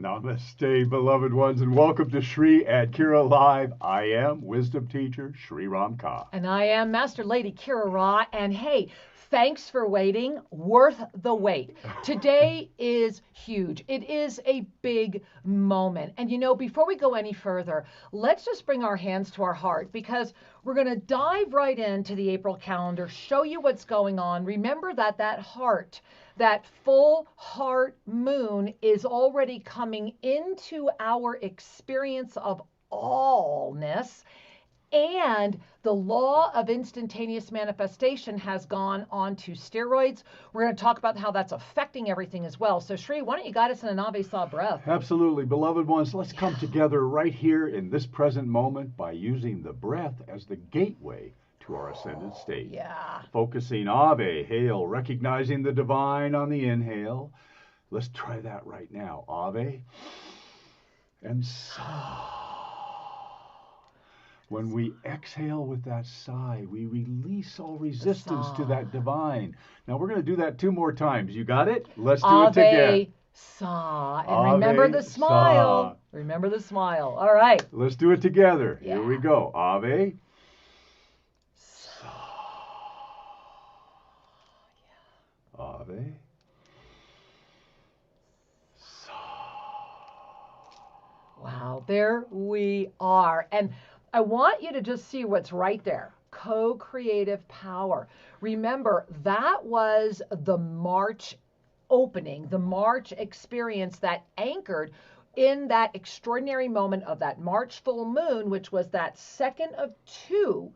Namaste, beloved ones, and welcome to Shri and Kira Live. I am wisdom teacher Shri Ram Ka. And I am Master Lady Kira Ra. And hey, thanks for waiting. Worth the wait. Today is huge. It is a big moment. And you know, before we go any further, let's just bring our hands to our heart, because we're going to dive right into the April calendar, show you what's going on. Remember that heart, that full heart moon is already coming into our experience of allness. And the law of instantaneous manifestation has gone on to steroids. We're going to talk about how that's affecting everything as well. So Shri, why don't you guide us in an Ave Sa breath? Absolutely. Beloved ones, let's come together right here in this present moment by using the breath as the gateway to our ascended state. Yeah. Focusing Ave, hail, recognizing the divine on the inhale. Let's try that right now. Ave and Sa. When we exhale with that sigh, we release all resistance to that divine. Now we're going to do that 2 more times. You got it? Let's do it together. Ave Sa. And remember the smile. Sa. Remember the smile. All right. Let's do it together. Yeah. Here we go. Ave. Sa. Ave. Sa. Wow, there we are. And I want you to just see what's right there. Co-creative power. Remember, that was the March opening, the March experience that anchored in that extraordinary moment of that March full moon, which was that second of two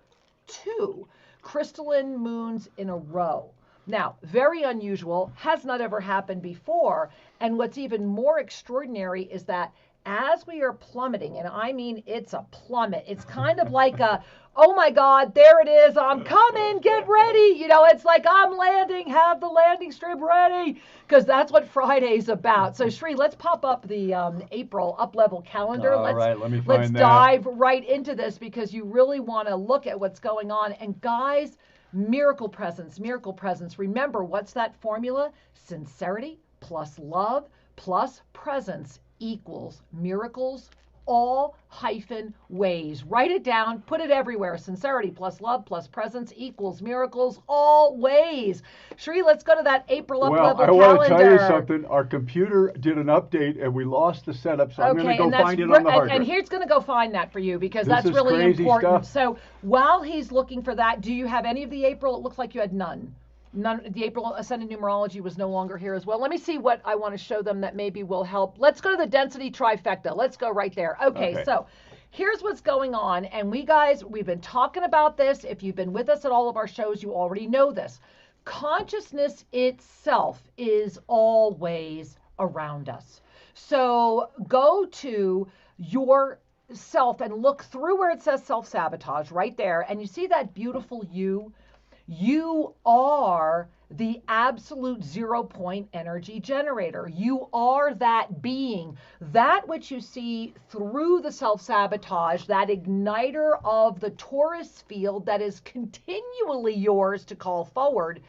crystalline moons in a row. Now, very unusual, has not ever happened before. And what's even more extraordinary is that as we are plummeting, and I mean it's a plummet, it's kind of like a, oh my God, there it is, I'm coming, get ready. You know, it's like I'm landing, have the landing strip ready, because that's what Friday's about. So Shri, let's pop up the April up-level calendar. All right, let me find let's that. dive right into this, because you really want to look at what's going on. And guys, miracle presence, miracle presence. Remember, what's that formula? Sincerity plus love plus presence equals miracles, all hyphen ways. Write it down, put it everywhere. Sincerity plus love plus presence equals miracles, all ways. Shri, let's go to that April up-level calendar. Well, I want to tell you something. Our computer did an update and we lost the setup, so I'm going to go find it on the hard drive. And here's going to go find that for you, because This that's is really crazy important. stuff. So while he's looking for that, do you have any of the April? It looks like you had none. The April Ascended Numerology was no longer here as well. Let me see what I want to show them that maybe will help. Let's go to the density trifecta. Let's go right there. Okay. So here's what's going on. And we've been talking about this. If you've been with us at all of our shows, you already know this. Consciousness itself is always around us. So go to yourself and look through where it says self-sabotage right there. And you see that beautiful you? You are the absolute 0-point energy generator. You are that being, that which you see through the self-sabotage, that igniter of the Taurus field that is continually yours to call forward,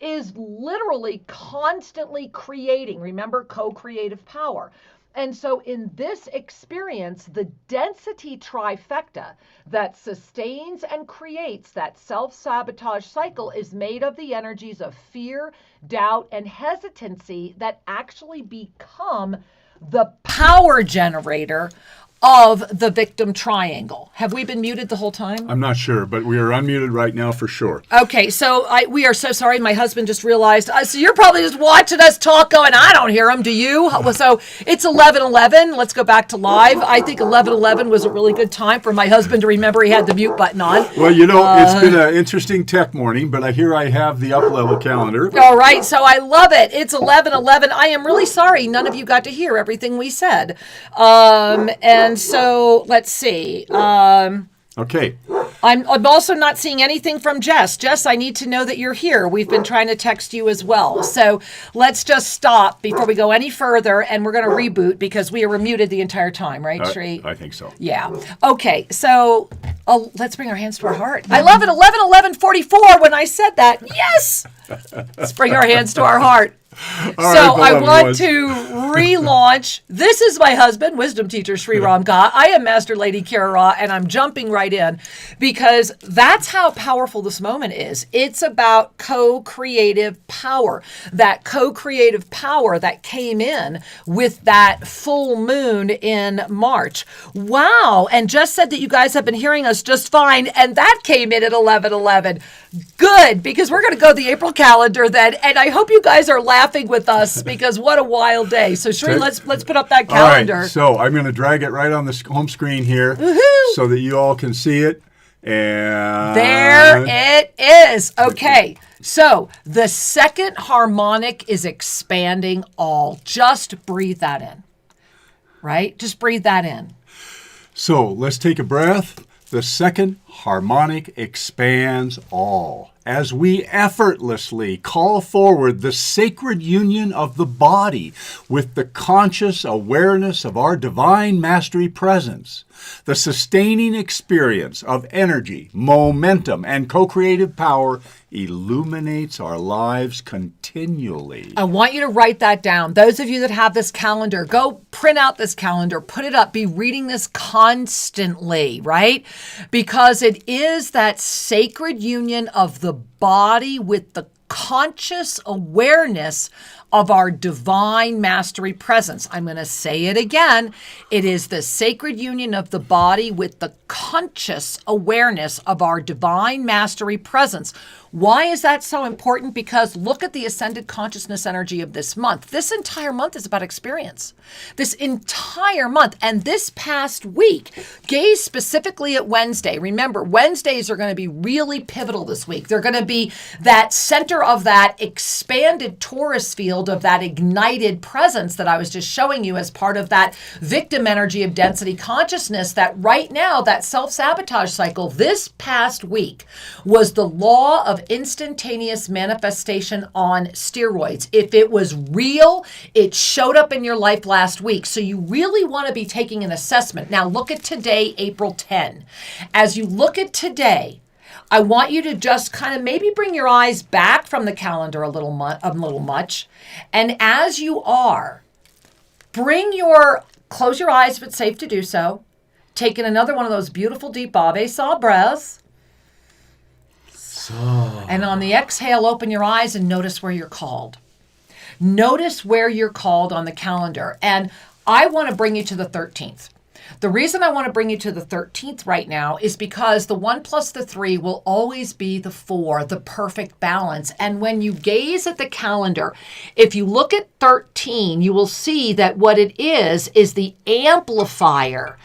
is literally constantly creating. Remember, co-creative power. And so in this experience, the density trifecta that sustains and creates that self-sabotage cycle is made of the energies of fear, doubt, and hesitancy that actually become the power generator of the victim triangle. Have we been muted the whole time? I'm not sure, but we are unmuted right now for sure. Okay, so we are so sorry. My husband just realized. So you're probably just watching us talk going, I don't hear him, do you? So it's 11:11. Let's go back to live. I think 11:11 was a really good time for my husband to remember he had the mute button on. Well, you know, it's been an interesting tech morning, but here I have the up-level calendar. All right, so I love it. It's 11:11. I am really sorry none of you got to hear everything we said. And so let's see. Okay. I'm also not seeing anything from Jess. Jess, I need to know that you're here. We've been trying to text you as well. So let's just stop before we go any further, and we're going to reboot because we were muted the entire time, right, Sri? I think so. Yeah. Okay, so let's bring our hands to our heart. I love it. 11:44 when I said that. Yes! Let's bring our hands to our heart. So I want to relaunch. This is my husband, wisdom teacher Sri Ram Ka. I am Master Lady Kira Ra, and I'm jumping right in because that's how powerful this moment is. It's about co-creative power. That co-creative power that came in with that full moon in March. Wow. And Jess said that you guys have been hearing us just fine, and that came in at 11:11. Good, because we're going to go the April calendar then, and I hope you guys are laughing with us because what a wild day. So Sri, let's put up that calendar. All right, so I'm going to drag it right on the home screen here so that you all can see it. And there it is. Okay, so the second harmonic is expanding all. Just breathe that in, right? Just breathe that in. So let's take a breath. The second harmonic expands all as we effortlessly call forward the sacred union of the body with the conscious awareness of our divine mastery presence. The sustaining experience of energy, momentum, and co-creative power illuminates our lives continually. I want you to write that down. Those of you that have this calendar, go print out this calendar, put it up, be reading this constantly, right? Because it is that sacred union of the body with the conscious awareness of our divine mastery presence. I'm going to say it again. It is the sacred union of the body with the conscious awareness of our divine mastery presence. Why is that so important? Because look at the ascended consciousness energy of this month. This entire month is about experience. This entire month. And this past week, gaze specifically at Wednesday. Remember, Wednesdays are going to be really pivotal this week. They're going to be that center of that expanded Taurus field of that ignited presence that I was just showing you as part of that victim energy of density consciousness that right now, that self-sabotage cycle this past week was the law of instantaneous manifestation on steroids. If it was real, it showed up in your life last week. So you really want to be taking an assessment. Now look at today, April 10. As you look at today, I want you to just kind of maybe bring your eyes back from the calendar a little much. And as you are, close your eyes if it's safe to do so. Taking another one of those beautiful deep Ave breaths. And on the exhale, open your eyes and notice where you're called. Notice where you're called on the calendar. And I want to bring you to the 13th. The reason I want to bring you to the 13th right now is because the 1 plus the 3 will always be the 4, the perfect balance. And when you gaze at the calendar, if you look at 13, you will see that what it is the amplifier.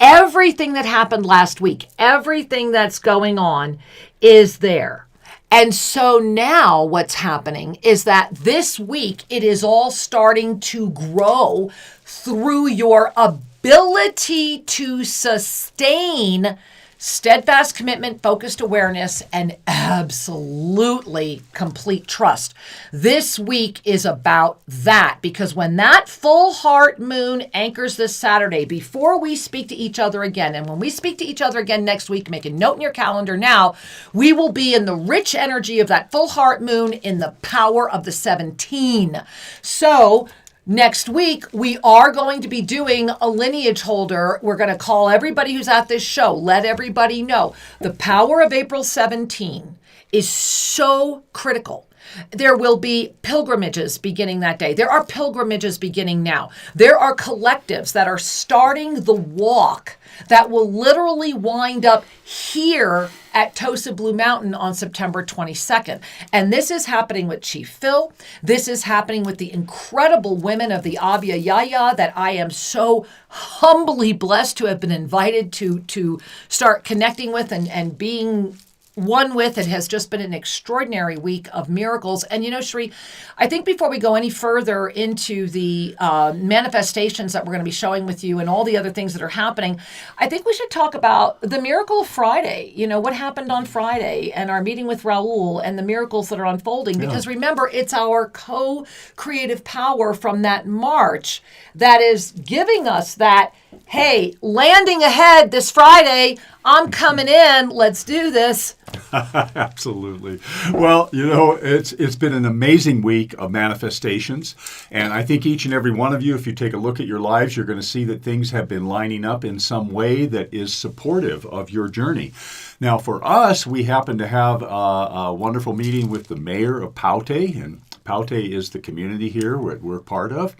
Everything that happened last week, everything that's going on is there. And so now what's happening is that this week, it is all starting to grow through your ability to sustain steadfast commitment, focused awareness, and absolutely complete trust. This week is about that because when that full heart moon anchors this Saturday, before we speak to each other again, and when we speak to each other again next week, make a note in your calendar now, we will be in the rich energy of that full heart moon in the power of the 17. So next week, we are going to be doing a lineage holder. We're going to call everybody who's at this show, let everybody know. The power of April 17 is so critical. There will be pilgrimages beginning that day. There are pilgrimages beginning now. There are collectives that are starting the walk that will literally wind up here at Tosa Blue Mountain on September 22nd. And this is happening with Chief Phil. This is happening with the incredible women of the Abya Yaya that I am so humbly blessed to have been invited to start connecting with and being one with. It has just been an extraordinary week of miracles. And you know, Sri, I think before we go any further into the manifestations that we're going to be showing with you and all the other things that are happening, I think we should talk about the miracle of Friday. You know, what happened on Friday and our meeting with Raul and the miracles that are unfolding. Yeah. Because remember, it's our co-creative power from that March that is giving us that Hey, landing ahead this Friday. I'm coming in. Let's do this. Absolutely. Well, you know, it's been an amazing week of manifestations, and I think each and every one of you, if you take a look at your lives, you're going to see that things have been lining up in some way that is supportive of your journey. Now, for us, we happen to have a wonderful meeting with the mayor of Paute, and Paute is the community here we're part of.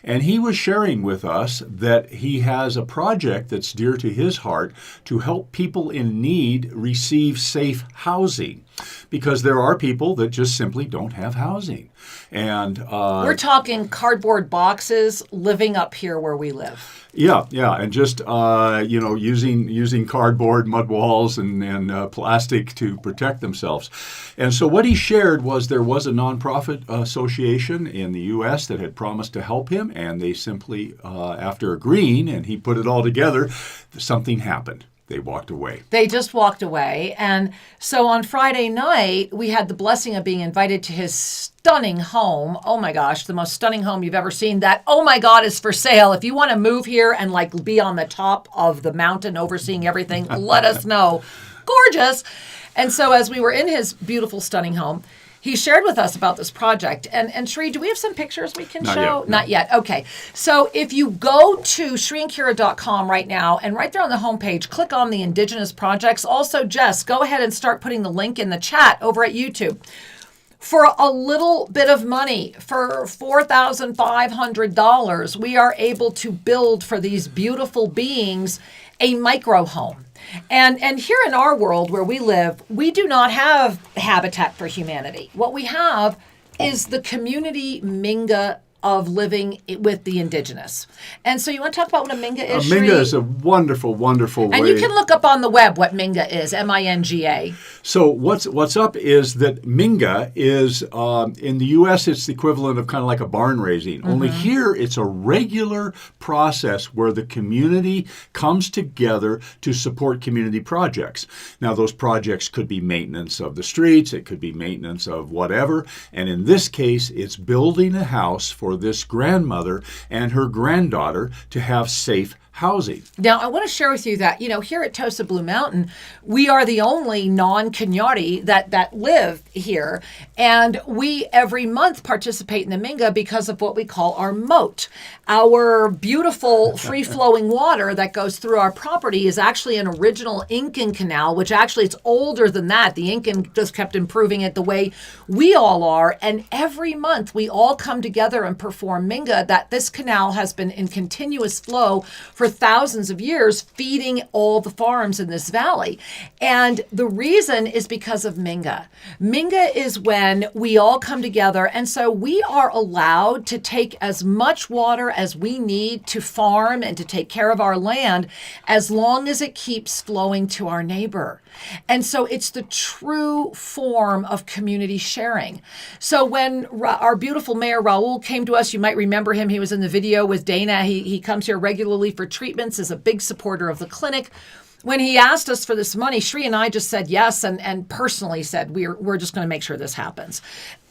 And he was sharing with us that he has a project that's dear to his heart to help people in need receive safe housing, because there are people that just simply don't have housing. And we're talking cardboard boxes living up here where we live. Yeah, and just using cardboard, mud walls, and plastic to protect themselves. And so what he shared was there was a nonprofit association in the U.S. that had promised to help him, and they simply, after agreeing, and he put it all together, something happened. They walked away. They just walked away. And so on Friday night, we had the blessing of being invited to his stunning home. Oh my gosh, the most stunning home you've ever seen. That, oh my God, is for sale. If you want to move here and like be on the top of the mountain overseeing everything, let us know. Gorgeous. And so as we were in his beautiful, stunning home, he shared with us about this project. And Sri, do we have some pictures we can show? Yet, Not yet. Okay. So if you go to SriandKira.com right now, and right there on the homepage, click on the Indigenous projects. Also, Jess, go ahead and start putting the link in the chat over at YouTube. For a little bit of money, for $4,500, we are able to build for these beautiful beings a micro home. And here in our world where we live, we do not have Habitat for Humanity. What we have is the community Minga of living with the Indigenous. And so you want to talk about what a Minga is, Minga is a wonderful, wonderful way. And you can look up on the web what Minga is, M-I-N-G-A. So what's up is that Minga is, in the U.S., it's the equivalent of kind of like a barn raising. Mm-hmm. Only here, it's a regular process where the community comes together to support community projects. Now, those projects could be maintenance of the streets. It could be maintenance of whatever. And in this case, it's building a house for this grandmother and her granddaughter to have safe housing. Now, I want to share with you that, here at Tosa Blue Mountain, we are the only non-Kenyati that live here. And we, every month, participate in the Minga because of what we call our Moat. Our beautiful, free-flowing water that goes through our property is actually an original Incan canal, which actually it's older than that. The Incan just kept improving it the way we all are. And every month, we all come together and perform Minga, that this canal has been in continuous flow for thousands of years, feeding all the farms in this valley. And the reason is because of Minga. Minga is when we all come together, and so we are allowed to take as much water as we need to farm and to take care of our land, as long as it keeps flowing to our neighbor. And so it's the true form of community sharing. So when our beautiful Mayor Raul came to us, you might remember him. He was in the video with Dana. He comes here regularly for treatments, is a big supporter of the clinic. When he asked us for this money, Sri and I just said yes, and personally said we're just going to make sure this happens.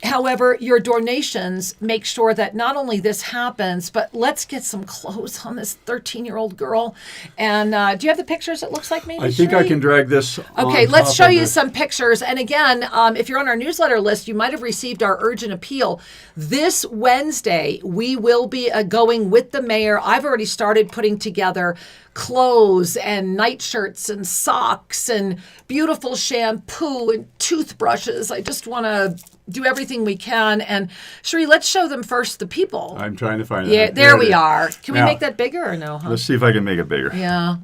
However, your donations make sure that not only this happens, but let's get some clothes on this 13-year-old girl. And do you have the pictures, it looks like, maybe, I think Sri? I can drag this Okay, let's show you some pictures. And again, if you're on our newsletter list, you might have received our urgent appeal. This Wednesday, we will be going with the mayor. I've already started putting together clothes and nightshirts and socks and beautiful shampoo and toothbrushes. I just want to do everything we can. And Sri, let's show them first the people. I'm trying to find it. Yeah, there we are. Can we make that bigger or no? Huh? Let's see if I can make it bigger. Yeah.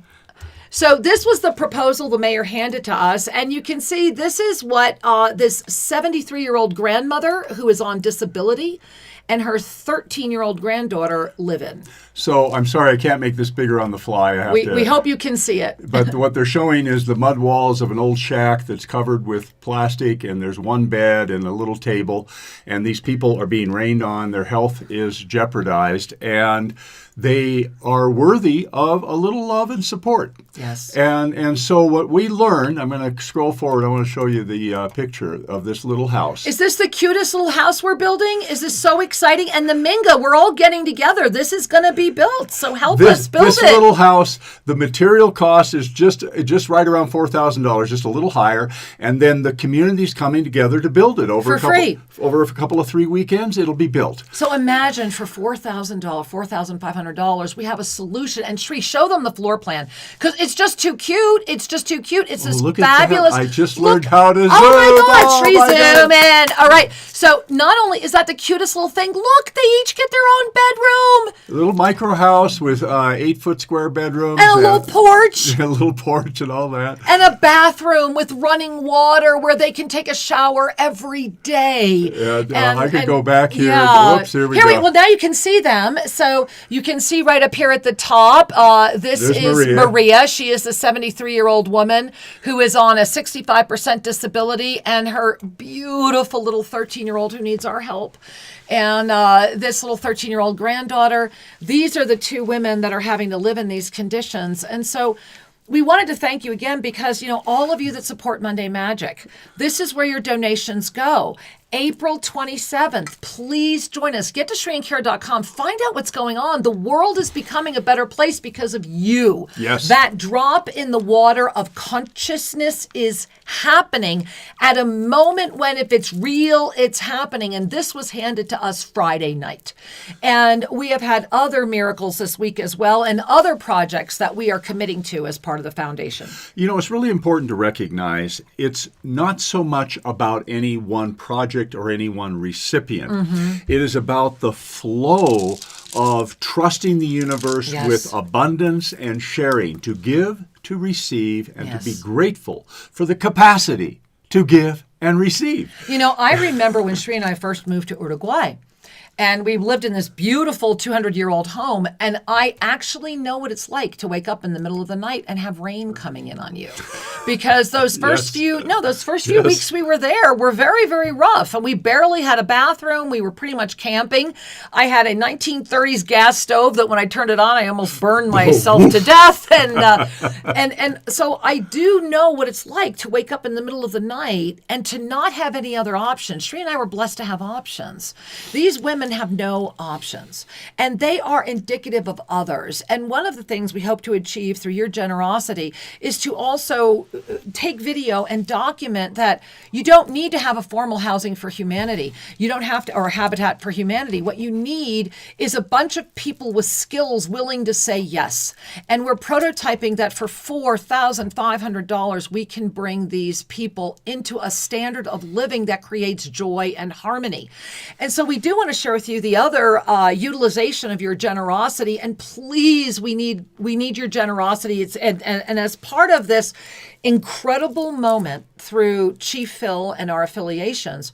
So this was the proposal the mayor handed to us. And you can see this is what this 73-year-old grandmother who is on disability and her 13-year-old granddaughter live in. So I'm sorry, I can't make this bigger on the fly. We hope you can see it. But what they're showing is the mud walls of an old shack that's covered with plastic, and there's one bed and a little table. And these people are being rained on. Their health is jeopardized. And they are worthy of a little love and support. Yes. And so what we learned, I'm going to scroll forward. I want to show you the picture of this little house. Is this the cutest little house we're building? Is this so exciting? exciting. And the Minga, we're all getting together. This is going to be built. So help us build this it. little house, the material cost is just right around $4,000, just a little higher. And then the community's coming together to build it over free. Over a couple of 3 weekends. It'll be built. So imagine for $4,000, $4,500, we have a solution. And Sri, show them the floor plan because it's just too cute. It's just too cute. It's this look fabulous. At that. I just learned how to zoom. Oh my God, Sri, my zoom God. in. All right. So not only is that the cutest little thing, look, they each get their own bedroom. A little micro house with 8-foot square bedrooms. And a little porch. A little porch and all that. And a bathroom with running water where they can take a shower every day. And I could go back here. Yeah. Whoops, here we go. Well, now you can see them. So you can see right up here at the top, this is Maria. She is the 73-year-old woman who is on a 65% disability and her beautiful little 13-year-old who needs our help. And this little 13-year-old granddaughter. These are the two women that are having to live in these conditions. And so we wanted to thank you again because, all of you that support Monday Magic, this is where your donations go. April 27th, please join us. Get to ShriandKara.com. Find out what's going on. The world is becoming a better place because of you. Yes. That drop in the water of consciousness is happening at a moment when, if it's real, it's happening. And this was handed to us Friday night. And we have had other miracles this week as well and other projects that we are committing to as part of the foundation. It's really important to recognize it's not so much about any one project or any one recipient. Mm-hmm. It is about the flow of trusting the universe with abundance and sharing, to give, to receive, and to be grateful for the capacity to give and receive. I remember when Sri and I first moved to Uruguay. And we lived in this beautiful 200-year-old home. And I actually know what it's like to wake up in the middle of the night and have rain coming in on you. Because those first few weeks we were there were very, very rough. And we barely had a bathroom. We were pretty much camping. I had a 1930s gas stove that when I turned it on, I almost burned myself to death. And so I do know what it's like to wake up in the middle of the night and to not have any other options. Sri and I were blessed to have options. These women have no options, and they are indicative of others. And one of the things we hope to achieve through your generosity is to also take video and document that you don't need to have a formal housing for humanity. You don't have to, or a habitat for humanity. What you need is a bunch of people with skills willing to say yes. And we're prototyping that for $4,500, we can bring these people into a standard of living that creates joy and harmony. And so we do want to share with you the other utilization of your generosity, and please, we need your generosity. It's and as part of this incredible moment through Chief Phil and our affiliations,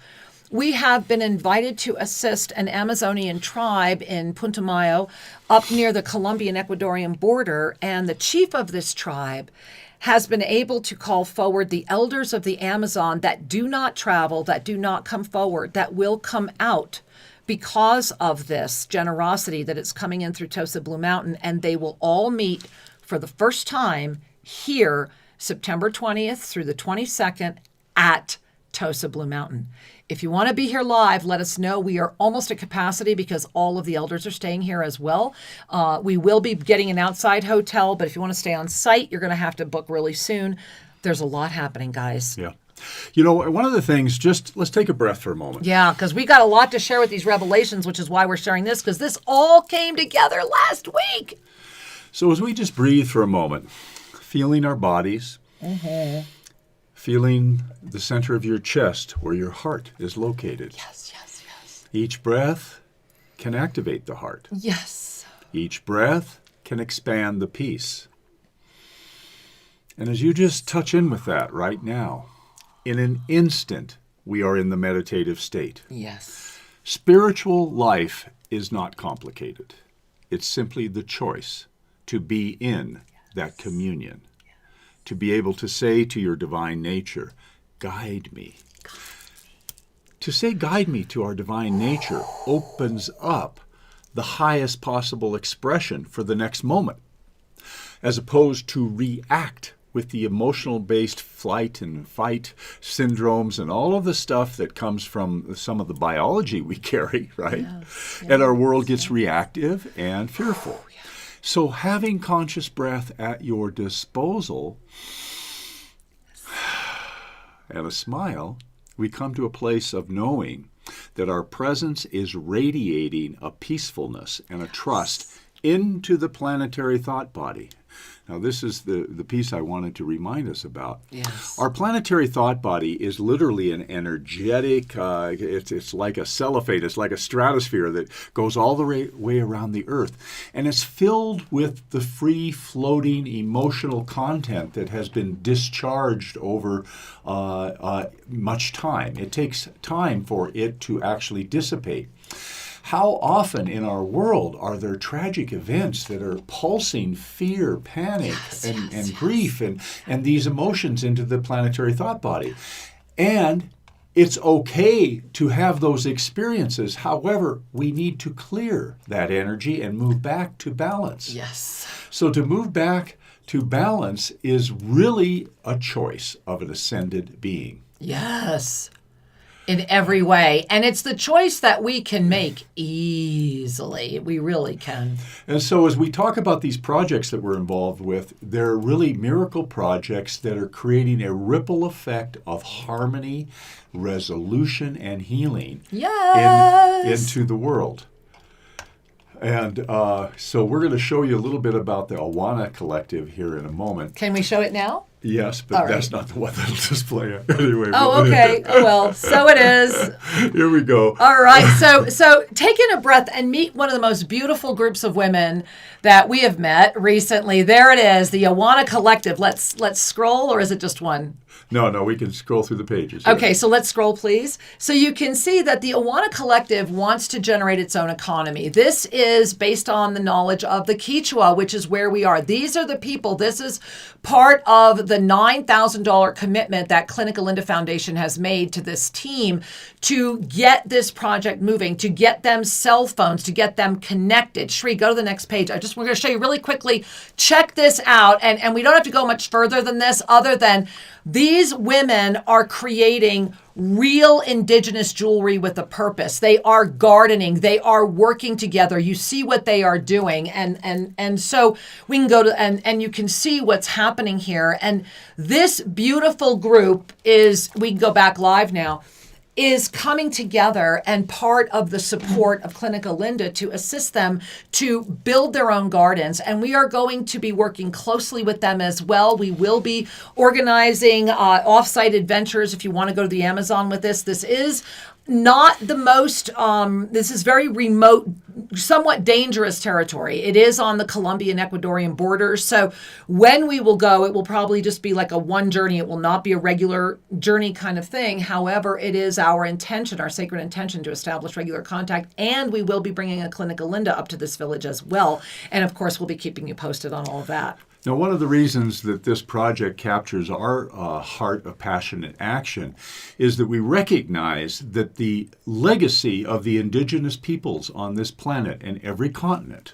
we have been invited to assist an Amazonian tribe in Putumayo, up near the Colombian-Ecuadorian border, and the chief of this tribe has been able to call forward the elders of the Amazon that do not travel, that do not come forward, that will come out because of this generosity that is coming in through Tosa Blue Mountain, and they will all meet for the first time here September 20th through the 22nd at Tosa Blue Mountain. If you want to be here live, let us know. We are almost at capacity because all of the elders are staying here as well. We will be getting an outside hotel, but if you want to stay on site, you're going to have to book really soon. There's a lot happening, guys. Yeah. One of the things, just let's take a breath for a moment. Yeah, because we got a lot to share with these revelations, which is why we're sharing this, because this all came together last week. So as we just breathe for a moment, feeling our bodies, feeling the center of your chest where your heart is located. Yes, yes, yes. Each breath can activate the heart. Yes. Each breath can expand the peace. And as you just touch in with that right now, in an instant, we are in the meditative state. Yes. Spiritual life is not complicated. It's simply the choice to be in that communion, to be able to say to your divine nature, guide me. To say guide me to our divine nature opens up the highest possible expression for the next moment, as opposed to react with the emotional-based flight and fight syndromes and all of the stuff that comes from some of the biology we carry, right? Yes, And our world yes. gets reactive and fearful. So having conscious breath at your disposal and a smile, we come to a place of knowing that our presence is radiating a peacefulness and a trust into the planetary thought body. Now, this is the piece I wanted to remind us about. Yes. Our planetary thought body is literally an energetic, it's like a cellophane, it's like a stratosphere that goes all the way around the Earth. And it's filled with the free-floating emotional content that has been discharged over much time. It takes time for it to actually dissipate. How often in our world are there tragic events that are pulsing fear, panic, and grief and these emotions into the planetary thought body? And it's okay to have those experiences. However, we need to clear that energy and move back to balance. Yes. So to move back to balance is really a choice of an ascended being. Yes. In every way. And it's the choice that we can make easily. We really can. And so as we talk about these projects that we're involved with, they're really miracle projects that are creating a ripple effect of harmony, resolution, and healing into the world. And so we're going to show you a little bit about the Awana Collective here in a moment. Can we show it now? Yes, but that's not the one that'll display it. Anyway. Oh, okay. Oh, well, so it is. Here we go. All right. So take in a breath and meet one of the most beautiful groups of women that we have met recently. There it is, the Awana Collective. Let's scroll, or is it just one? No, we can scroll through the pages. Okay, so let's scroll, please. So you can see that the Awana Collective wants to generate its own economy. This is based on the knowledge of the Quechua, which is where we are. These are the people. This is part of the $9,000 commitment that Clinical Linda Foundation has made to this team to get this project moving, to get them cell phones, to get them connected. Shri, go to the next page. We're going to show you really quickly. Check this out. And we don't have to go much further than this, other than these women are creating real indigenous jewelry with a purpose. They are gardening. They are working together. You see what they are doing. And so we can go to, and you can see what's happening here. And this beautiful group we can go back live now, is coming together and part of the support of Clinical Linda to assist them to build their own gardens. And we are going to be working closely with them as well. We will be organizing off-site adventures if you want to go to the Amazon with this. This is not the most, this is very remote, somewhat dangerous territory. It is on the Colombian Ecuadorian border. So when we will go, it will probably just be like a one journey. It will not be a regular journey kind of thing. However, it is our intention, our sacred intention, to establish regular contact. And we will be bringing a Clinical Linda up to this village as well. And of course, we'll be keeping you posted on all of that. Now, one of the reasons that this project captures our heart of passionate action is that we recognize that the legacy of the indigenous peoples on this planet and every continent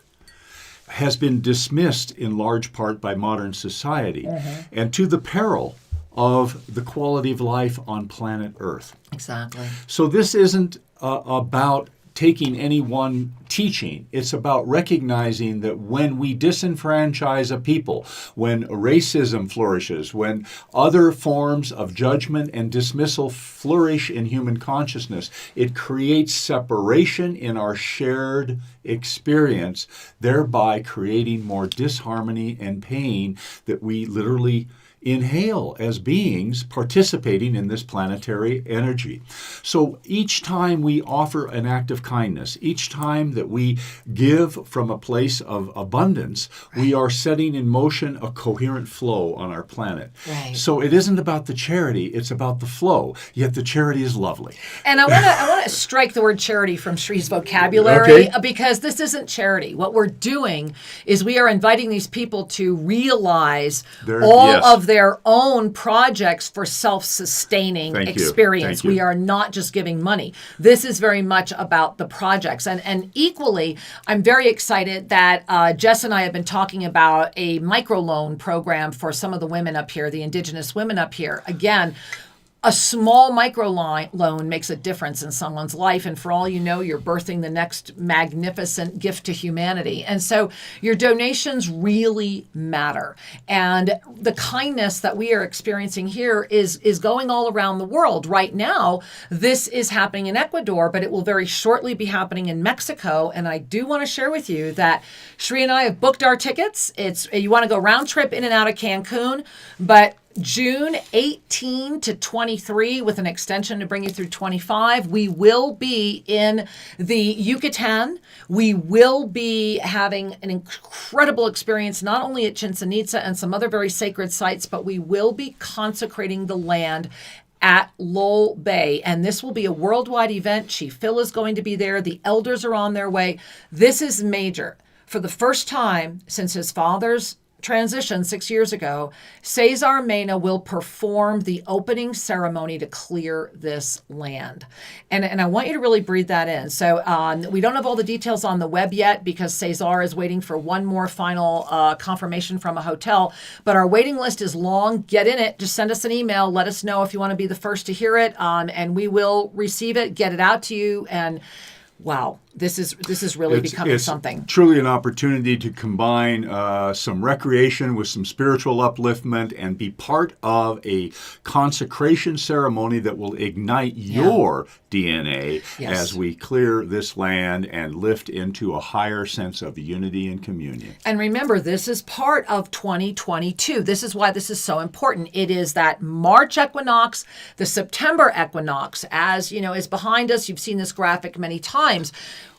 has been dismissed in large part by modern society, and to the peril of the quality of life on planet Earth. Exactly. So this isn't about taking any one teaching. It's about recognizing that when we disenfranchise a people, when racism flourishes, when other forms of judgment and dismissal flourish in human consciousness, it creates separation in our shared experience, thereby creating more disharmony and pain that we literally inhale as beings participating in this planetary energy. So each time we offer an act of kindness, each time that we give from a place of abundance, we are setting in motion a coherent flow on our planet. Right. So it isn't about the charity, it's about the flow, yet the charity is lovely. And I want to strike the word charity from Shri's vocabulary, because this isn't charity. What we're doing is we are inviting these people to realize all of their their own projects for self-sustaining Thank you. experience. Thank you. We are not just giving money. This is very much about the projects. And equally, I'm very excited that Jess and I have been talking about a microloan program for some of the women up here, the Indigenous women up here. Again, a small loan makes a difference in someone's life. And for all you know, you're birthing the next magnificent gift to humanity. And so your donations really matter. And the kindness that we are experiencing here is going all around the world. Right now, this is happening in Ecuador, but it will very shortly be happening in Mexico. And I do want to share with you that Shri and I have booked our tickets. You want to go round trip in and out of Cancun, but June 18 to 23 with an extension to bring you through 25. We will be in the Yucatan. We will be having an incredible experience, not only at Chichen Itza and some other very sacred sites, but we will be consecrating the land at Lowell Bay. And this will be a worldwide event. Chief Phil is going to be there. The elders are on their way. This is major. For the first time since his father's transition 6 years ago, Cesar Mena will perform the opening ceremony to clear this land. And I want you to really breathe that in. So we don't have all the details on the web yet because Cesar is waiting for one more final confirmation from a hotel. But our waiting list is long. Get in it. Just send us an email. Let us know if you want to be the first to hear it. And we will receive it, get it out to you. And wow, this is really becoming something. It's truly an opportunity to combine some recreation with some spiritual upliftment and be part of a consecration ceremony that will ignite your DNA as we clear this land and lift into a higher sense of unity and communion. And remember, this is part of 2022. This is why this is so important. It is that March equinox, the September equinox, as you know, is behind us. You've seen this graphic many times.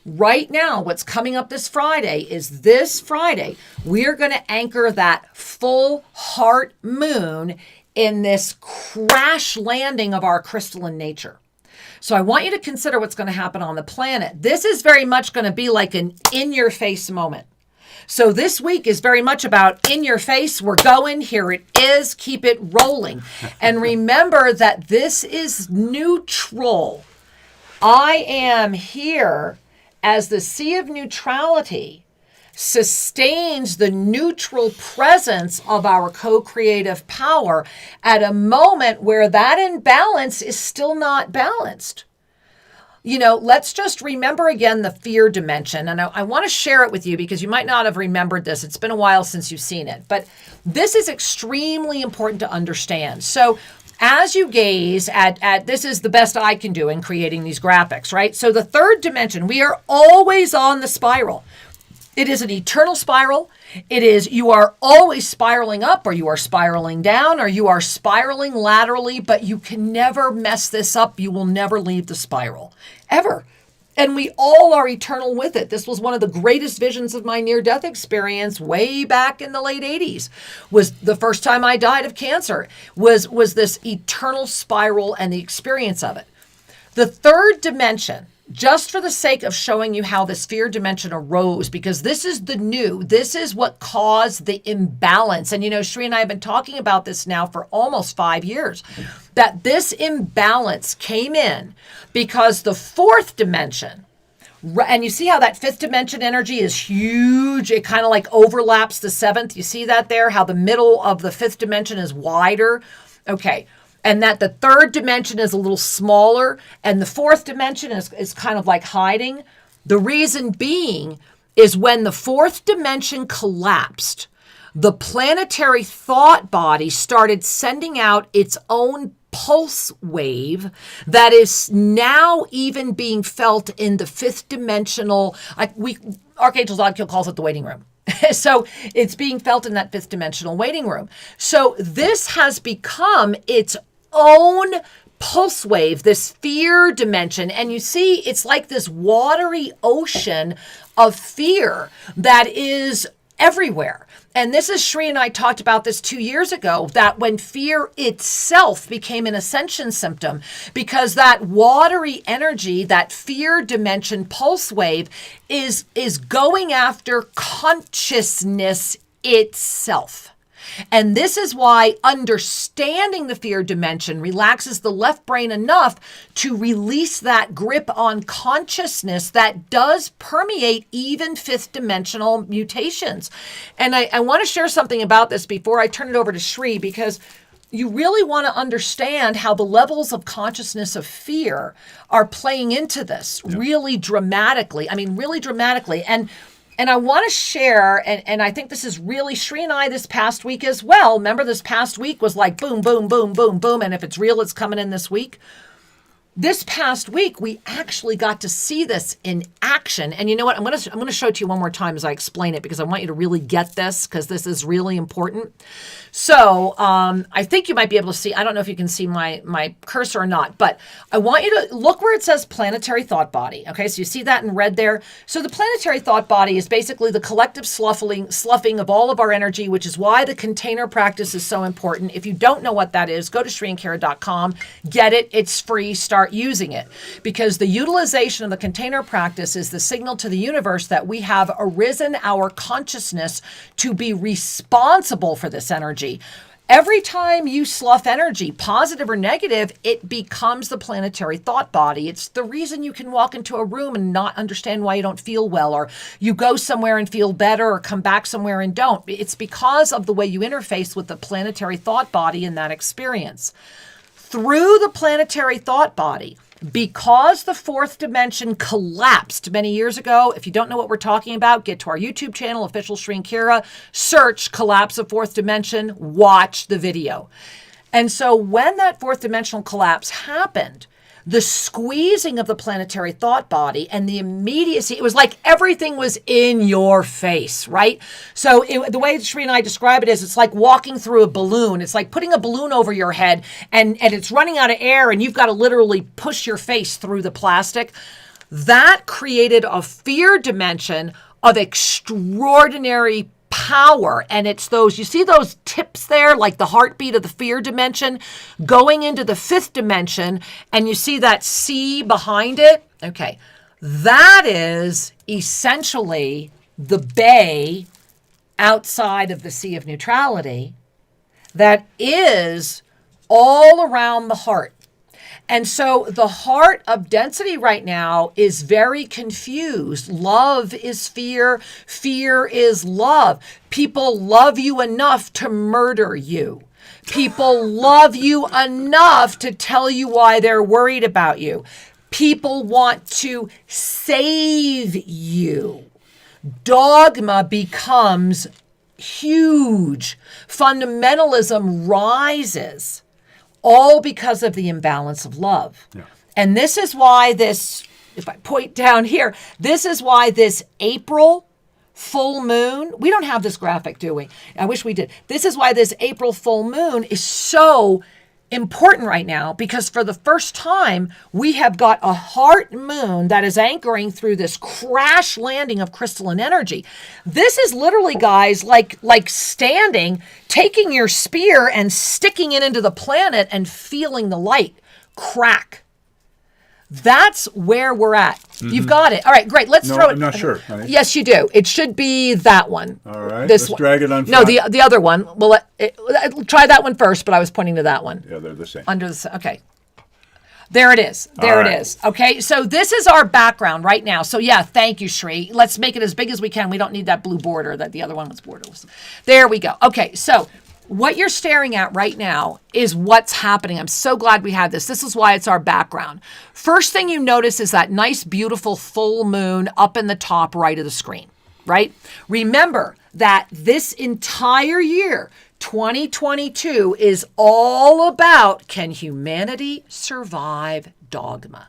Right now, what's coming up this Friday is this Friday, we're going to anchor that full heart moon in this crash landing of our crystalline nature. So I want you to consider what's going to happen on the planet. This is very much going to be like an in-your-face moment. So this week is very much about in your face. We're going. Here it is. Keep it rolling. And remember that this is neutral. I am here as the sea of neutrality sustains the neutral presence of our co-creative power at a moment where that imbalance is still not balanced. You know, let's just remember again the fear dimension. And I want to share it with you because you might not have remembered this. It's been a while since you've seen it. But this is extremely important to understand. So as you gaze at this is the best I can do in creating these graphics, right? So the third dimension, we are always on the spiral. It is an eternal spiral. It is, you are always spiraling up, or you are spiraling down, or you are spiraling laterally, but you can never mess this up. You will never leave the spiral, ever. And we all are eternal with it. This was one of the greatest visions of my near-death experience way back in the late 80s. Was the first time I died of cancer, was this eternal spiral and the experience of it. The third dimension, just for the sake of showing you how this fear dimension arose, because this is the new, this is what caused the imbalance. And you know, Shri and I have been talking about this now for almost 5 years, that this imbalance came in because the fourth dimension, and you see how that fifth dimension energy is huge. It kind of like overlaps the seventh. You see that there, how the middle of the fifth dimension is wider. Okay. And that the third dimension is a little smaller and the fourth dimension is kind of like hiding. The reason being is when the fourth dimension collapsed, the planetary thought body started sending out its own pulse wave that is now even being felt in the fifth dimensional, Archangel Zadkiel calls it the waiting room. So it's being felt in that fifth dimensional waiting room. So this has become its own pulse wave, this fear dimension. And you see, it's like this watery ocean of fear that is everywhere. And this is, Shri and I talked about this 2 years ago, that when fear itself became an ascension symptom, because that watery energy, that fear dimension pulse wave is going after consciousness itself. And this is why understanding the fear dimension relaxes the left brain enough to release that grip on consciousness that does permeate even fifth dimensional mutations. And I want to share something about this before I turn it over to Shri, because you really want to understand how the levels of consciousness of fear are playing into this really dramatically. I mean, really dramatically. And I want to share, and I think this is really Shri and I this past week as well. Remember, this past week was like boom, boom, boom, boom, boom. And if it's real, it's coming in this week. This past week, we actually got to see this in action. And you know what? I'm going to show it to you one more time as I explain it, because I want you to really get this, because this is really important. So I think you might be able to see, I don't know if you can see my cursor or not, but I want you to look where it says planetary thought body. Okay, so you see that in red there. So the planetary thought body is basically the collective sloughing of all of our energy, which is why the container practice is so important. If you don't know what that is, go to shriandkara.com, get it. It's free. Start using it, because the utilization of the container practice is the signal to the universe that we have arisen our consciousness to be responsible for this energy. Every time you slough energy, positive or negative, it becomes the planetary thought body. It's the reason you can walk into a room and not understand why you don't feel well, or you go somewhere and feel better, or come back somewhere and don't. It's because of the way you interface with the planetary thought body in that experience. Through the planetary thought body, because the fourth dimension collapsed many years ago. If you don't know what we're talking about, get to our YouTube channel, Official Shri and Kira, search Collapse of Fourth Dimension, watch the video. And so when that fourth dimensional collapse happened, the squeezing of the planetary thought body and the immediacy, it was like everything was in your face, right? So the way Shri and I describe it is, it's like walking through a balloon. It's like putting a balloon over your head and it's running out of air, and you've got to literally push your face through the plastic. That created a fear dimension of extraordinary power. And it's those, you see those tips there, like the heartbeat of the fear dimension going into the fifth dimension, and you see that C behind it? Okay. That is essentially the bay outside of the sea of neutrality that is all around the heart. And so the heart of density right now is very confused. Love is fear. Fear is love. People love you enough to murder you. People love you enough to tell you why they're worried about you. People want to save you. Dogma becomes huge. Fundamentalism rises. All because of the imbalance of love. Yeah. And this is why this, if I point down here, this is why this April full moon, we don't have this graphic, do we? I wish we did. This is why this April full moon is so important right now, because for the first time, we have got a heart moon that is anchoring through this crash landing of crystalline energy. This is literally, guys, like standing, taking your spear and sticking it into the planet and feeling the light crack. That's where we're at. Mm-hmm. You've got it. All right, great. Let's throw it. I'm not sure. Honey. Yes, you do. It should be that one. All right. Let's drag it on. No, the other one. Well, try that one first, but I was pointing to that one. Yeah, they're the same. Okay. There it is. There it is. Okay, so this is our background right now. So yeah, thank you, Shri. Let's make it as big as we can. We don't need that blue border. That the other one was borderless. There we go. Okay, so what you're staring at right now is what's happening. I'm so glad we had this. This is why it's our background. First thing you notice is that nice, beautiful full moon up in the top right of the screen, right? Remember that this entire year, 2022, is all about, can humanity survive dogma?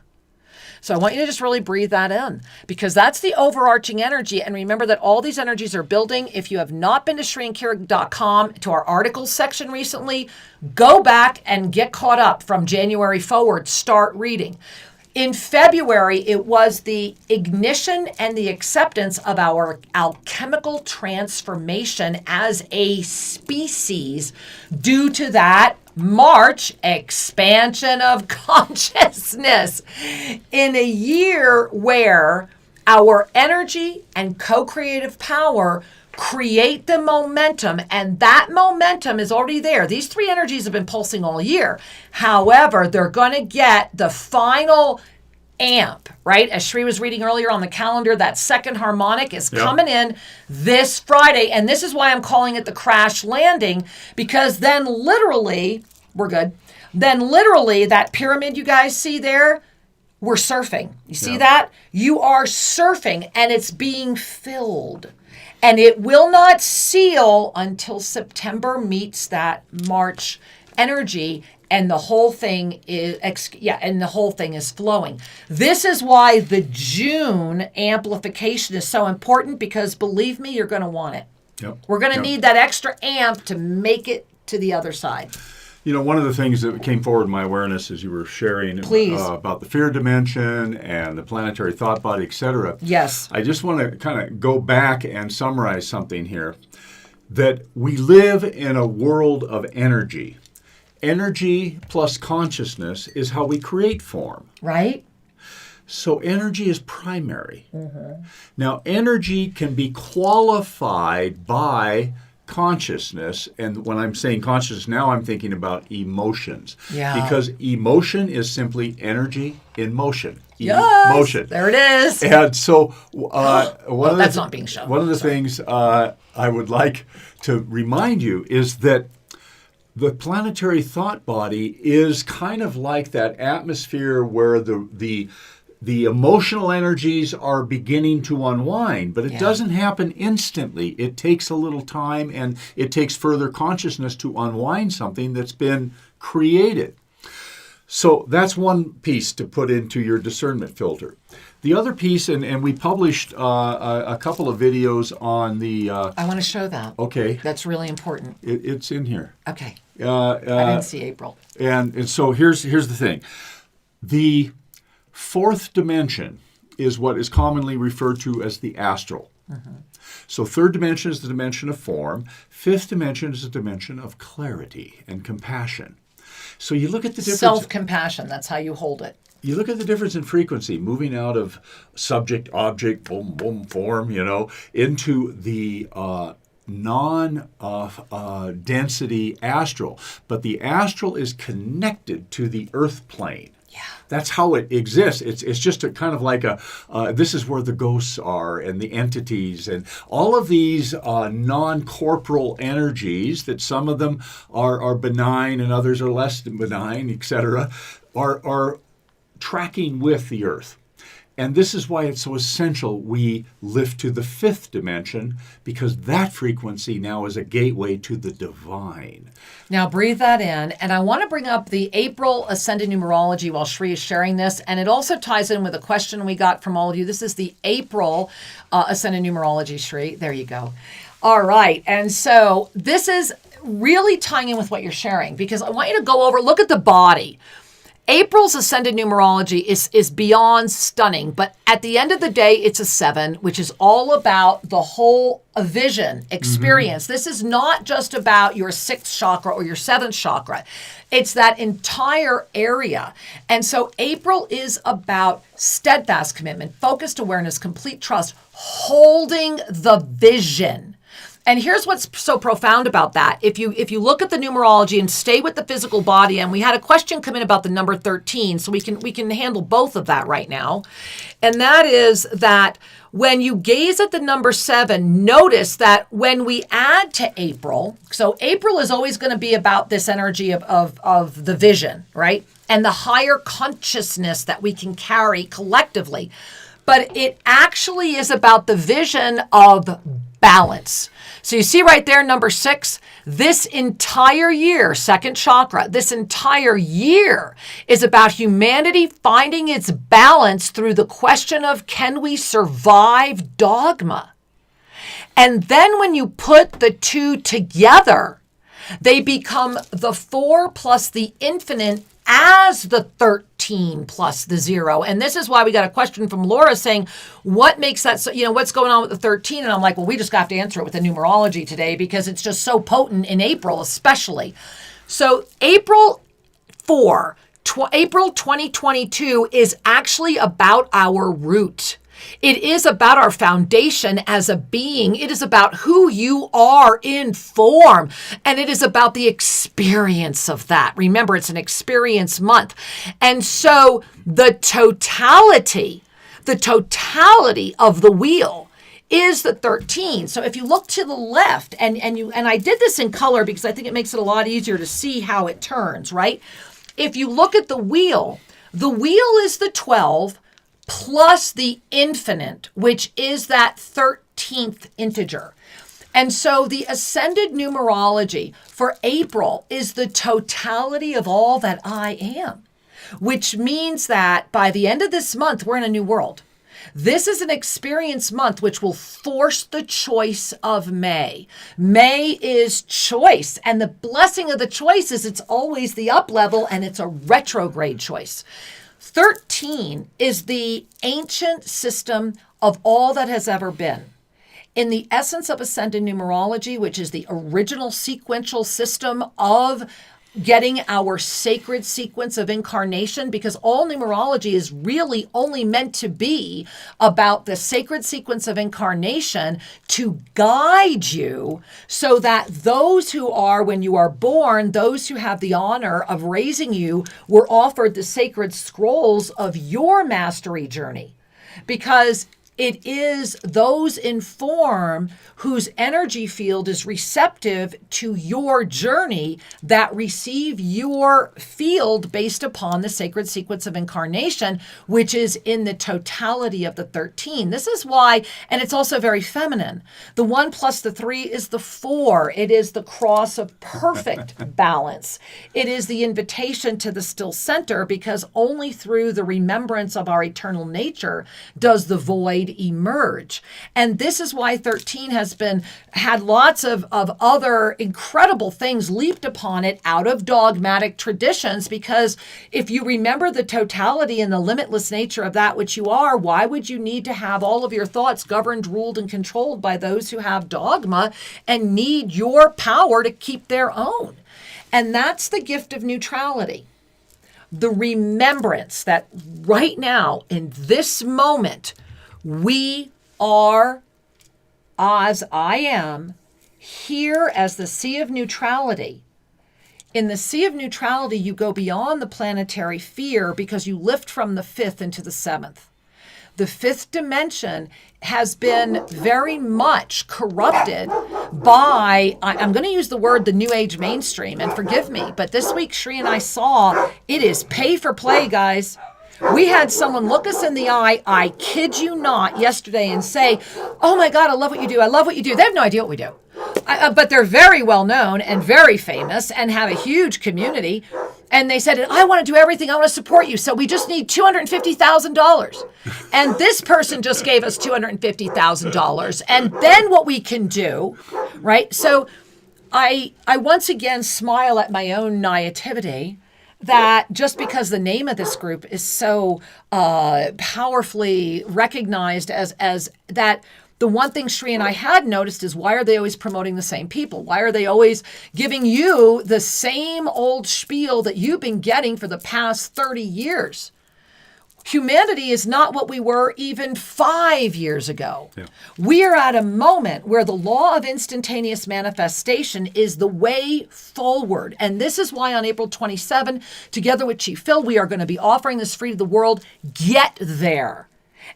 So I want you to just really breathe that in, because that's the overarching energy. And remember that all these energies are building. If you have not been to shriandkara.com, to our articles section recently, go back and get caught up from January forward. Start reading. In February, it was the ignition and the acceptance of our alchemical transformation as a species due to that March expansion of consciousness. In a year where our energy and co-creative power create the momentum, and that momentum is already there. These three energies have been pulsing all year. However, they're going to get the final amp, right? As Shri was reading earlier on the calendar, that second harmonic is coming in this Friday. And this is why I'm calling it the crash landing, because then literally, we're good. Then literally that pyramid you guys see there, we're surfing. You see that? You are surfing and it's being filled. And it will not seal until September meets that March energy. And the whole thing is flowing. This is why the June amplification is so important, because believe me, you're going to want it. Yep. We're going to need that extra amp to make it to the other side. You know, one of the things that came forward in my awareness as you were sharing about the fear dimension and the planetary thought body, etc. Yes. I just want to kind of go back and summarize something here. That we live in a world of energy. Energy plus consciousness is how we create form. Right? So energy is primary. Now, energy can be qualified by consciousness. And when I'm saying consciousness now, I'm thinking about emotions. Yeah. Because emotion is simply energy in motion. Yes, Emotion. there it is. And so that's not being shown. One of the things I would like to remind you is that the planetary thought body is kind of like that atmosphere where the emotional energies are beginning to unwind, but it doesn't happen instantly. It takes a little time, and it takes further consciousness to unwind something that's been created. So that's one piece to put into your discernment filter. The other piece, and we published a couple of videos on the... I want to show that. Okay. That's really important. It's in here. Okay. I didn't see April. And so here's the thing. The fourth dimension is what is commonly referred to as the astral. So third dimension is the dimension of form. Fifth dimension is the dimension of clarity and compassion. So you look at the difference. Self-compassion, that's how you hold it. You look at the difference in frequency, moving out of subject, object, boom, boom, form, into the non-density astral. But the astral is connected to the earth plane. Yeah. That's how it exists. It's just a kind of like this is where the ghosts are and the entities and all of these non-corporal energies that some of them are benign and others are less benign, etc., are tracking with the earth. And this is why it's so essential we lift to the fifth dimension, because that frequency now is a gateway to the divine. Now breathe that in. And I want to bring up the April Ascended Numerology while Shri is sharing this. And it also ties in with a question we got from all of you. This is the April Ascended Numerology, Shri. There you go. All right. And so this is really tying in with what you're sharing, because I want you to go over, look at the body. April's Ascended Numerology is beyond stunning, but at the end of the day, it's a 7, which is all about the whole vision experience. This is not just about your 6th chakra or your 7th chakra. It's that entire area. And so April is about steadfast commitment, focused awareness, complete trust, holding the vision. And here's what's so profound about that. If you look at the numerology and stay with the physical body, and we had a question come in about the number 13, so we can handle both of that right now. And that is that when you gaze at the number 7, notice that when we add to April, so April is always going to be about this energy of the vision, right? And the higher consciousness that we can carry collectively. But it actually is about the vision of balance. So you see right there, number 6, this entire year, 2nd chakra, this entire year is about humanity finding its balance through the question of, can we survive dogma? And then when you put the two together, they become the 4 plus the infinite as the 13 plus the 0. And this is why we got a question from Laura saying, what makes that so, what's going on with the 13? And I'm like, well, we just have to answer it with the numerology today, because it's just so potent in April, especially. So April 4, April 2022 is actually about our root. It is about our foundation as a being. It is about who you are in form. And it is about the experience of that. Remember, it's an experience month. And so the totality of the wheel is the 13. So if you look to the left, and I did this in color because I think it makes it a lot easier to see how it turns, right? If you look at the wheel is the 12 plus the infinite, which is that 13th integer. And so the ascended numerology for April is the totality of all that I am, which means that by the end of this month, we're in a new world. This is an experience month which will force the choice of May. May is choice, and the blessing of the choice is it's always the up level and it's a retrograde choice. 13 is the ancient system of all that has ever been. In the essence of ascended numerology, which is the original sequential system of getting our sacred sequence of incarnation, because all numerology is really only meant to be about the sacred sequence of incarnation to guide you so that those who are, when you are born, those who have the honor of raising you were offered the sacred scrolls of your mastery journey. Because it is those in form whose energy field is receptive to your journey that receive your field based upon the sacred sequence of incarnation, which is in the totality of the 13. This is why, and it's also very feminine. The 1 plus the 3 is the 4. It is the cross of perfect balance. It is the invitation to the still center, because only through the remembrance of our eternal nature does the void emerge. And this is why 13 has had lots of other incredible things leaped upon it out of dogmatic traditions, because if you remember the totality and the limitless nature of that which you are, why would you need to have all of your thoughts governed, ruled, and controlled by those who have dogma and need your power to keep their own? And that's the gift of neutrality. The remembrance that right now, in this moment, we are, as I am, here as the sea of neutrality. In the sea of neutrality, you go beyond the planetary fear because you lift from the 5th into the 7th. The 5th dimension has been very much corrupted by, I'm going to use the word the New Age mainstream, and forgive me, but this week Shri and I saw it is pay for play, guys. We had someone look us in the eye, I kid you not, yesterday and say, oh my God, I love what you do. I love what you do. They have no idea what we do. But they're very well known and very famous and have a huge community. And they said, I want to do everything. I want to support you. So we just need $250,000. And this person just gave us $250,000. And then what we can do, right? So I once again smile at my own naivety, that just because the name of this group is so powerfully recognized as that, the one thing Shri and I had noticed is, why are they always promoting the same people? Why are they always giving you the same old spiel that you've been getting for the past 30 years? Humanity is not what we were even 5 years ago. Yeah. We are at a moment where the law of instantaneous manifestation is the way forward. And this is why on April 27, together with Chief Phil, we are going to be offering this free to the world. Get there.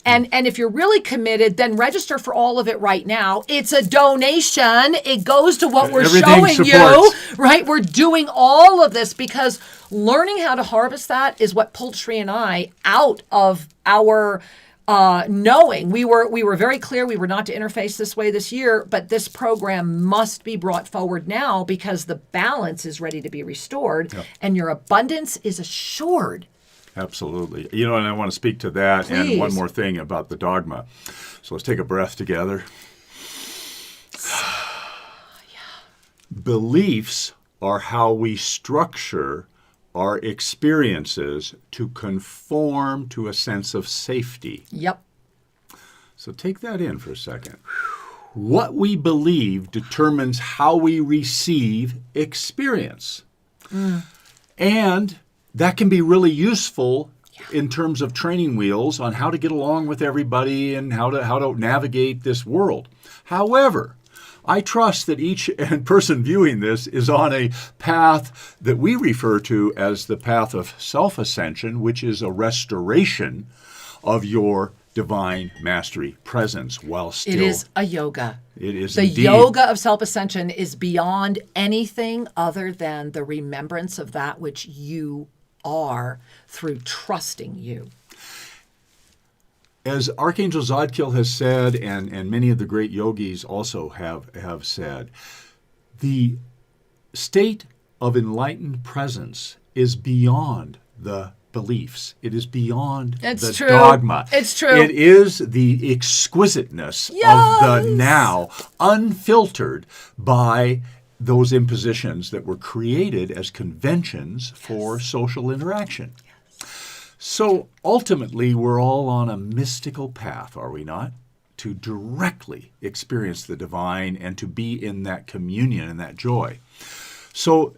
And if you're really committed, then register for all of it right now. It's a donation. It goes to what we're Everything showing supports. you, right? We're doing all of this because learning how to harvest that is what pulled Shri and I out of our knowing. We were very clear we were not to interface this way this year, but this program must be brought forward now because the balance is ready to be restored. Yep. And your abundance is assured. Absolutely. You know, and I want to speak to that. Please. And one more thing about the dogma. So let's take a breath together. Beliefs are how we structure our experiences to conform to a sense of safety. Yep. So take that in for a second. What we believe determines how we receive experience. And that can be really useful in terms of training wheels on how to get along with everybody and how to navigate this world. However, I trust that each person viewing this is on a path that we refer to as the path of self-ascension, which is a restoration of your divine mastery presence while still... It is a yoga. It is the indeed. yoga of self-ascension is beyond anything other than the remembrance of that which you are through trusting you. As Archangel Zadkiel has said, and many of the great yogis also have said, the state of enlightened presence is beyond the beliefs. It is beyond the dogma. It's true. It is the exquisiteness of the now, unfiltered by those impositions that were created as conventions for social interaction. So ultimately, we're all on a mystical path, are we not? To directly experience the divine and to be in that communion and that joy. So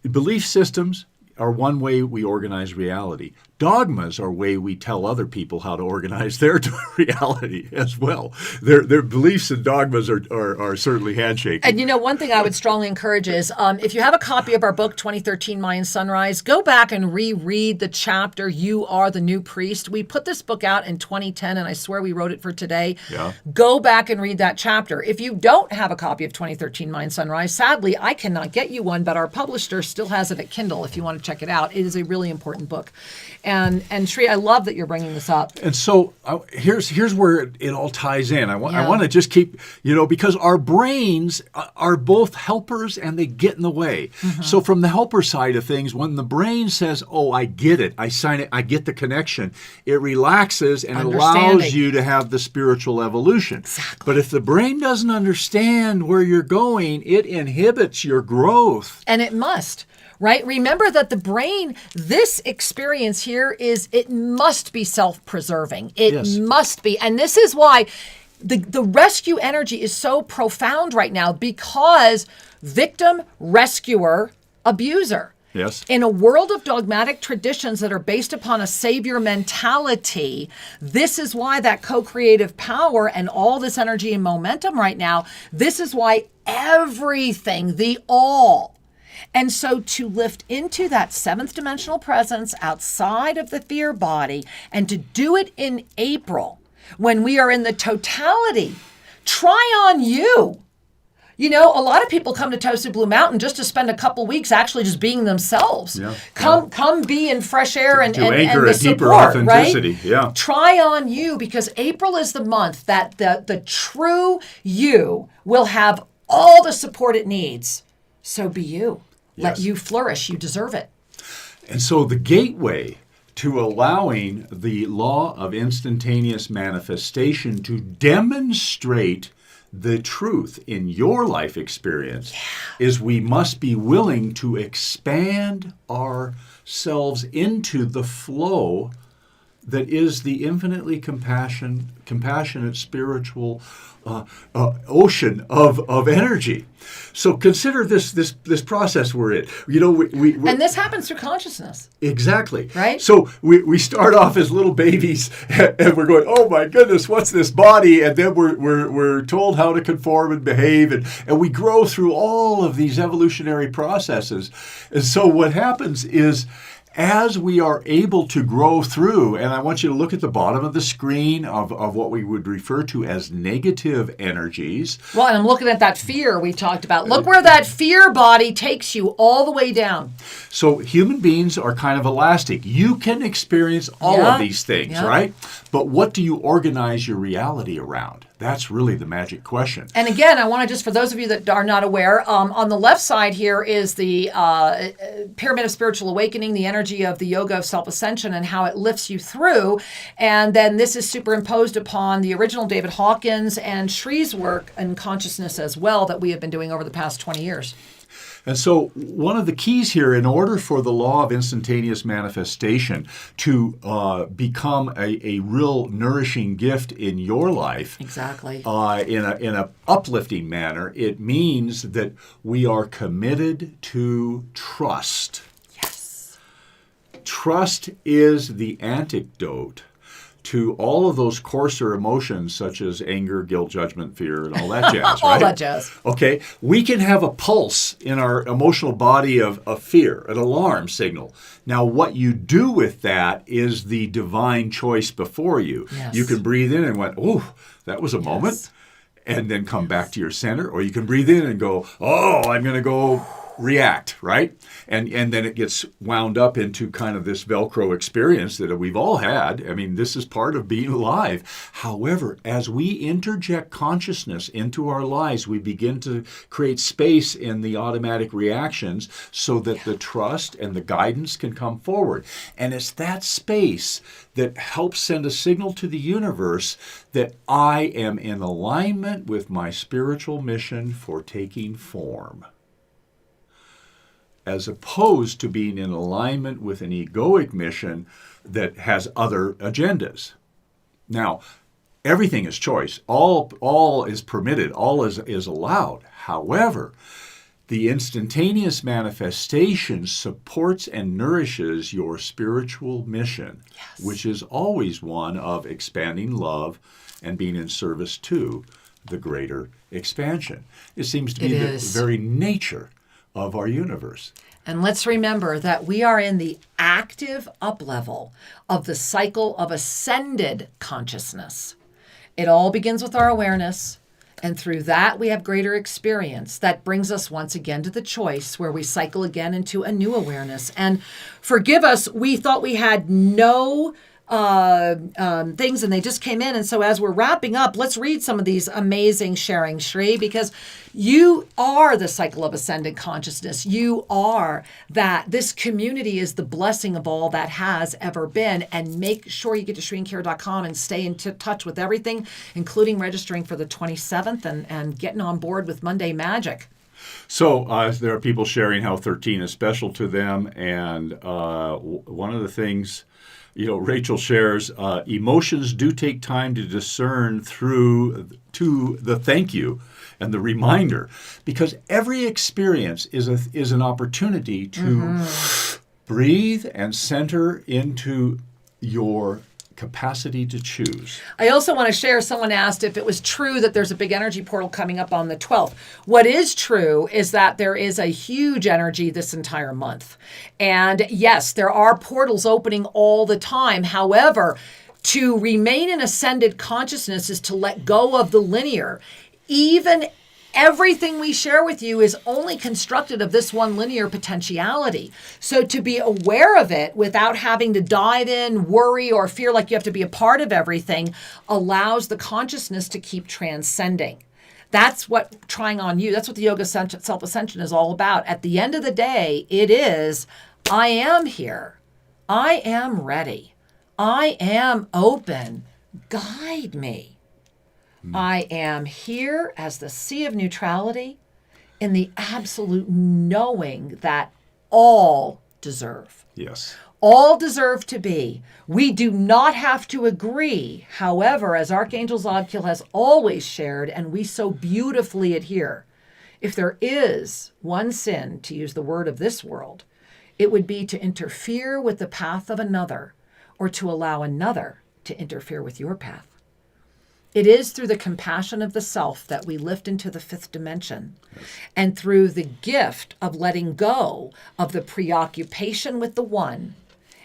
belief systems are one way we organize reality. Dogmas are a way we tell other people how to organize their reality as well. Their beliefs and dogmas are certainly handshaking. And you know, one thing I would strongly encourage is if you have a copy of our book, 2013 Mayan Sunrise, go back and reread the chapter, You Are the New Priest. We put this book out in 2010, and I swear we wrote it for today. Yeah. Go back and read that chapter. If you don't have a copy of 2013 Mayan Sunrise, sadly, I cannot get you one, but our publisher still has it at Kindle if you want to check it out. It is a really important book. And Shri, I love that you're bringing this up. And so here's where it all ties in. I want to just keep, because our brains are both helpers and they get in the way. Mm-hmm. So from the helper side of things, when the brain says, oh, I get it, I sign it, I get the connection, it relaxes and it allows you to have the spiritual evolution. Exactly. But if the brain doesn't understand where you're going, it inhibits your growth. And it must. Right? Remember that the brain, this experience here it must be self-preserving. It must be. And this is why the rescue energy is so profound right now, because victim, rescuer, abuser. Yes. In a world of dogmatic traditions that are based upon a savior mentality, this is why that co-creative power and all this energy and momentum right now, this is why everything, the all. And so to lift into that seventh dimensional presence outside of the fear body, and to do it in April, when we are in the totality, try on you. A lot of people come to Toasted Blue Mountain just to spend a couple weeks actually just being themselves. Yeah. Come be in fresh air and anchor the a deeper support, authenticity. Right? Yeah. Try on you, because April is the month that the true you will have all the support it needs. So be you. Let you flourish. You deserve it. And so the gateway to allowing the law of instantaneous manifestation to demonstrate the truth in your life experience is we must be willing to expand ourselves into the flow that is the infinitely compassionate spiritual ocean of energy. So consider this process we're in. And this happens through consciousness. Exactly. Right? So we start off as little babies and we're going, oh my goodness, what's this body? And then we're told how to conform and behave, and we grow through all of these evolutionary processes. And so what happens is, as we are able to grow through, and I want you to look at the bottom of the screen of what we would refer to as negative energies. Well, and I'm looking at that fear we talked about. Look where that fear body takes you all the way down. So human beings are kind of elastic. You can experience all of these things, right? But what do you organize your reality around? That's really the magic question. And again, I want to just, for those of you that are not aware, on the left side here is the Pyramid of Spiritual Awakening, the energy of the Yoga of Self-Ascension and how it lifts you through. And then this is superimposed upon the original David Hawkins and Shri's work and consciousness as well that we have been doing over the past 20 years. And so one of the keys here, in order for the law of instantaneous manifestation to become a real nourishing gift in your life, exactly, in a uplifting manner, it means that we are committed to trust. Yes. Trust is the antidote to all of those coarser emotions such as anger, guilt, judgment, fear, and all that jazz, right? All that jazz. Okay, we can have a pulse in our emotional body of fear, an alarm signal. Now, what you do with that is the divine choice before you. Yes. You can breathe in and went, oh, that was a moment, and then come back to your center. Or you can breathe in and go, oh, I'm going to go react, right? And then it gets wound up into kind of this Velcro experience that we've all had. I mean, this is part of being alive. However, as we interject consciousness into our lives, we begin to create space in the automatic reactions so that the trust and the guidance can come forward. And it's that space that helps send a signal to the universe that I am in alignment with my spiritual mission for taking form, as opposed to being in alignment with an egoic mission that has other agendas. Now, everything is choice. All is permitted. All is allowed. However, the instantaneous manifestation supports and nourishes your spiritual mission, which is always one of expanding love and being in service to the greater expansion. It seems to be the very nature of our universe. And let's remember that we are in the active up-level of the cycle of ascended consciousness. It all begins with our awareness, and through that we have greater experience. That brings us once again to the choice where we cycle again into a new awareness. And forgive us, we thought we had no things and they just came in. And so as we're wrapping up, let's read some of these amazing sharing, Shri, because you are the cycle of ascended consciousness. You are that. This community is the blessing of all that has ever been. And make sure you get to shriandkara.com and stay in touch with everything, including registering for the 27th and getting on board with Monday Magic. So there are people sharing how 13 is special to them. And one of the things, Rachel shares, emotions do take time to discern through to the thank you and the reminder, because every experience is an opportunity to breathe and center into your capacity to choose. I also want to share, someone asked if it was true that there's a big energy portal coming up on the 12th. What is true is that there is a huge energy this entire month. And yes, there are portals opening all the time. However, to remain in ascended consciousness is to let go of the linear. Even everything we share with you is only constructed of this one linear potentiality. So to be aware of it without having to dive in, worry, or feel like you have to be a part of everything allows the consciousness to keep transcending. That's what trying on you, that's what the Yoga of Self-Ascension is all about. At the end of the day, it is, I am here. I am ready. I am open. Guide me. I am here as the sea of neutrality in the absolute knowing that all deserve. Yes. All deserve to be. We do not have to agree. However, as Archangel Zadkiel has always shared, and we so beautifully adhere, if there is one sin, to use the word of this world, it would be to interfere with the path of another or to allow another to interfere with your path. It is through the compassion of the self that we lift into the fifth dimension. Yes. And through the gift of letting go of the preoccupation with the one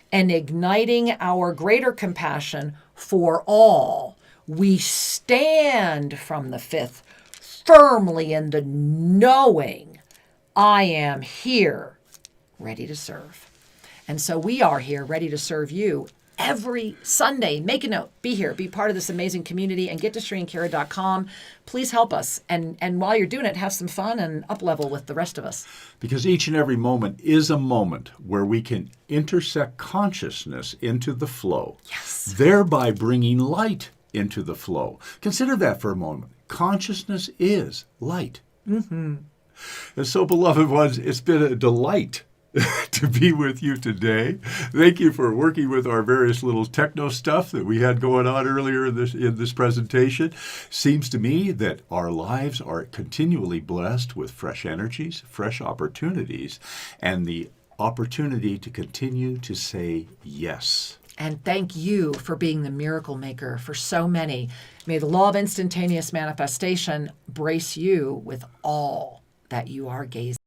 and igniting our greater compassion for all, we stand from the fifth firmly in the knowing, I am here, ready to serve. And so we are here, ready to serve you every Sunday. Make a note, be here, be part of this amazing community, and get to shriandkara.com. Please help us. And while you're doing it, have some fun and up level with the rest of us. Because each and every moment is a moment where we can intersect consciousness into the flow, thereby bringing light into the flow. Consider that for a moment. Consciousness is light. And so, beloved ones, it's been a delight to be with you today. Thank you for working with our various little techno stuff that we had going on earlier in this presentation. Seems to me that our lives are continually blessed with fresh energies, fresh opportunities, and the opportunity to continue to say yes. And thank you for being the miracle maker for so many. May the law of instantaneous manifestation brace you with all that you are gazing.